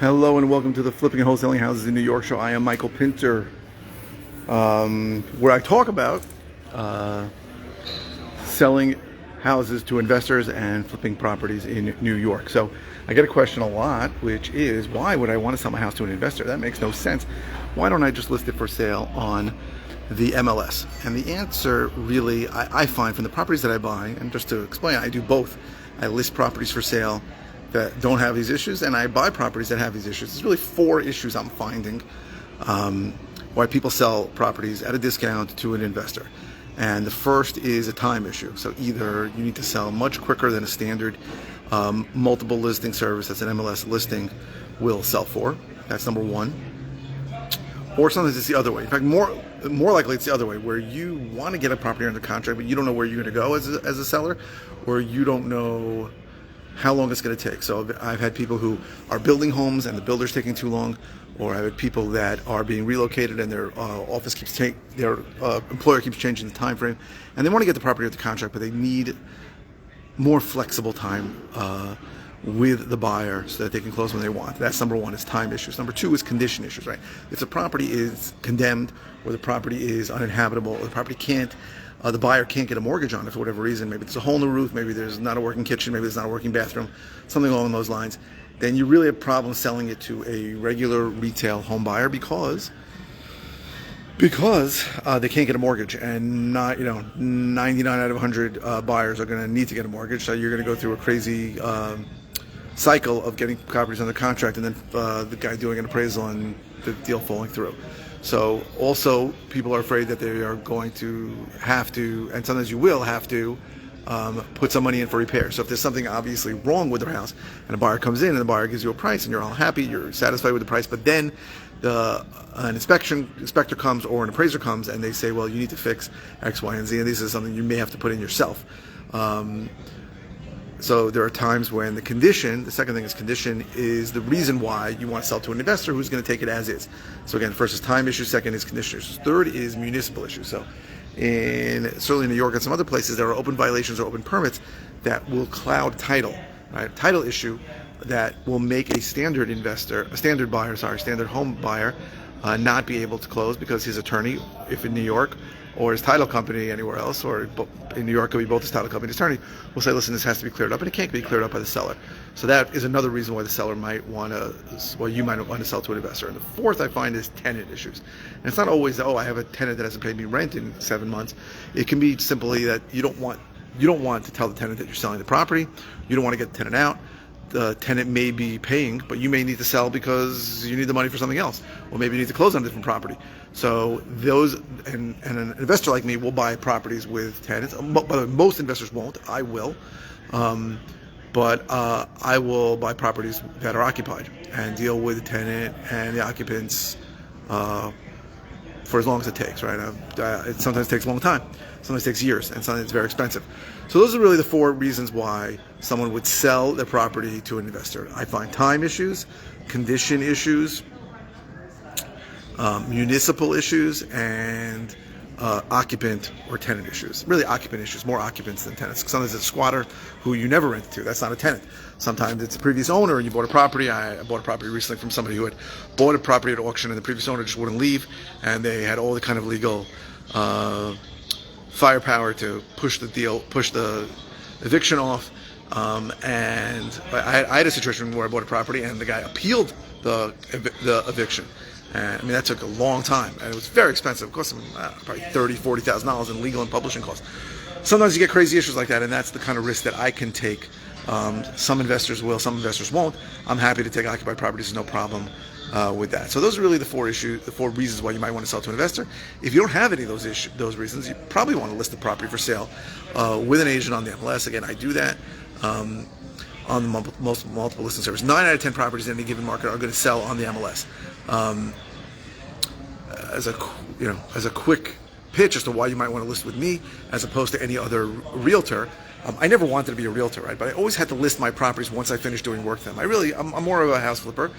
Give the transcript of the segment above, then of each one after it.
Hello and welcome to the Flipping and Wholesaling Houses in New York show. I am Michael Pinter, where I talk about selling houses to investors and flipping properties in New York. So I get a question a lot, which is, why would I want to sell my house to an investor? That makes no sense. Why don't I just list it for sale on the MLS? And the answer really, I find from the properties that I buy, and just to explain, I do both. I list properties for sale that don't have these issues, and I buy properties that have these issues. There's really four issues I'm finding why people sell properties at a discount to an investor. And the first is a time issue. So either you need to sell much quicker than a standard multiple listing service that's an MLS listing will sell for. That's number one. Or sometimes it's the other way. In fact, more likely it's the other way, where you want to get a property under contract, but you don't know where you're going to go as a seller, or you don't know how long it's going to take. So I've had people who are building homes and the builder's taking too long, or I've had people that are being relocated and their their employer keeps changing the time frame, and they want to get the property under contract, but they need more flexible time with the buyer so that they can close when they want. That's number one, is time issues. Number two is condition issues, right? If the property is condemned, or the property is uninhabitable, or the property the buyer can't get a mortgage on it for whatever reason, maybe there's a hole in the roof, maybe there's not a working kitchen, maybe there's not a working bathroom, something along those lines, then you really have problems selling it to a regular retail home buyer because they can't get a mortgage, and 99 out of 100 buyers are going to need to get a mortgage. So you're going to go through a crazy cycle of getting properties under contract, and then the guy doing an appraisal and the deal falling through. So also, people are afraid that they are going to have to, and sometimes you will have to, put some money in for repairs. So if there's something obviously wrong with their house, and a buyer comes in and the buyer gives you a price, and you're all happy, you're satisfied with the price, but then an inspector comes or an appraiser comes and they say, well, you need to fix X, Y, and Z, and this is something you may have to put in yourself. So there are times when the second thing is condition, is the reason why you want to sell to an investor who's going to take it as is. So again, first is time issues, second is condition issues, third is municipal issues. So certainly in New York and some other places, there are open violations or open permits that will cloud title, right? Title issue that will make a standard home buyer not be able to close because his attorney, if in New York, or his title company anywhere else, or in New York could be both his title company and his attorney, will say, listen, this has to be cleared up, and it can't be cleared up by the seller. So that is another reason why you might want to sell to an investor. And the fourth I find is tenant issues. And it's not always, I have a tenant that hasn't paid me rent in 7 months. It can be simply that you don't want to tell the tenant that you're selling the property. You don't want to get the tenant out. The tenant may be paying, but you may need to sell because you need the money for something else, or maybe you need to close on a different property. So those, and an investor like me will buy properties with tenants. By the way, most investors won't. I will, but I will buy properties that are occupied and deal with the tenant and the occupants for as long as it takes. Right? It sometimes takes a long time, sometimes takes years, and sometimes it's very expensive. So those are really the four reasons why someone would sell their property to an investor. I find time issues, condition issues, municipal issues, and occupant or tenant issues. Really occupant issues, more occupants than tenants. Sometimes it's a squatter who you never rented to. That's not a tenant. Sometimes it's a previous owner and you bought a property. I bought a property recently from somebody who had bought a property at auction and the previous owner just wouldn't leave, and they had all the kind of legal firepower to push the eviction off. And I had a situation where I bought a property and the guy appealed the eviction. And that took a long time, and it was very expensive. It cost them probably $30,000, $40,000 in legal and publishing costs. Sometimes you get crazy issues like that, and that's the kind of risk that I can take. Some investors will, some investors won't. I'm happy to take occupied properties, no problem with that. So those are really the four reasons why you might want to sell to an investor. If you don't have any of those reasons, you probably want to list the property for sale with an agent on the MLS. Again, I do that on the multiple listing service. 9 out of 10 properties in any given market are going to sell on the MLS. As a quick pitch as to why you might want to list with me as opposed to any other realtor. I never wanted to be a realtor, right? But I always had to list my properties once I finished doing work to them. I'm more of a house flipper.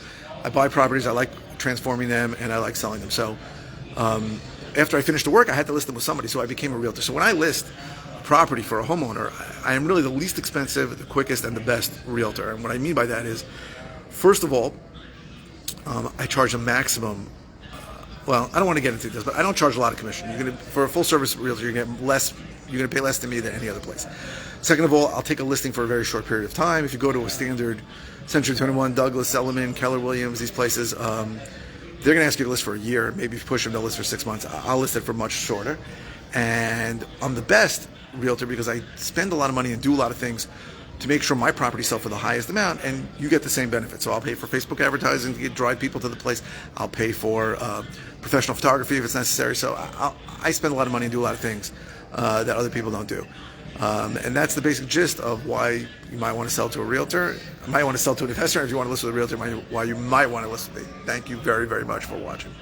I buy properties, I like transforming them, and I like selling them. So after I finished the work, I had to list them with somebody, so I became a realtor. So when I list property for a homeowner, I am really the least expensive, the quickest, and the best realtor. And what I mean by that is, first of all, I charge a maximum. Well, I don't want to get into this, but I don't charge a lot of commission. For a full service realtor, you're going to get less. You're going to pay less than me than any other place. Second of all, I'll take a listing for a very short period of time. If you go to a standard Century 21, Douglas, Elliman, Keller Williams, these places, they're going to ask you to list for a year. Maybe if you push them to list for 6 months. I'll list it for much shorter. And I'm the best realtor because I spend a lot of money and do a lot of things to make sure my properties sell for the highest amount, and you get the same benefit. So I'll pay for Facebook advertising to drive people to the place. I'll pay for professional photography if it's necessary. So I spend a lot of money and do a lot of things that other people don't do. And that's the basic gist of why you might want to sell to a realtor, you might want to sell to an investor, and if you want to list with a realtor, why you might want to list with me. Thank you very, very much for watching.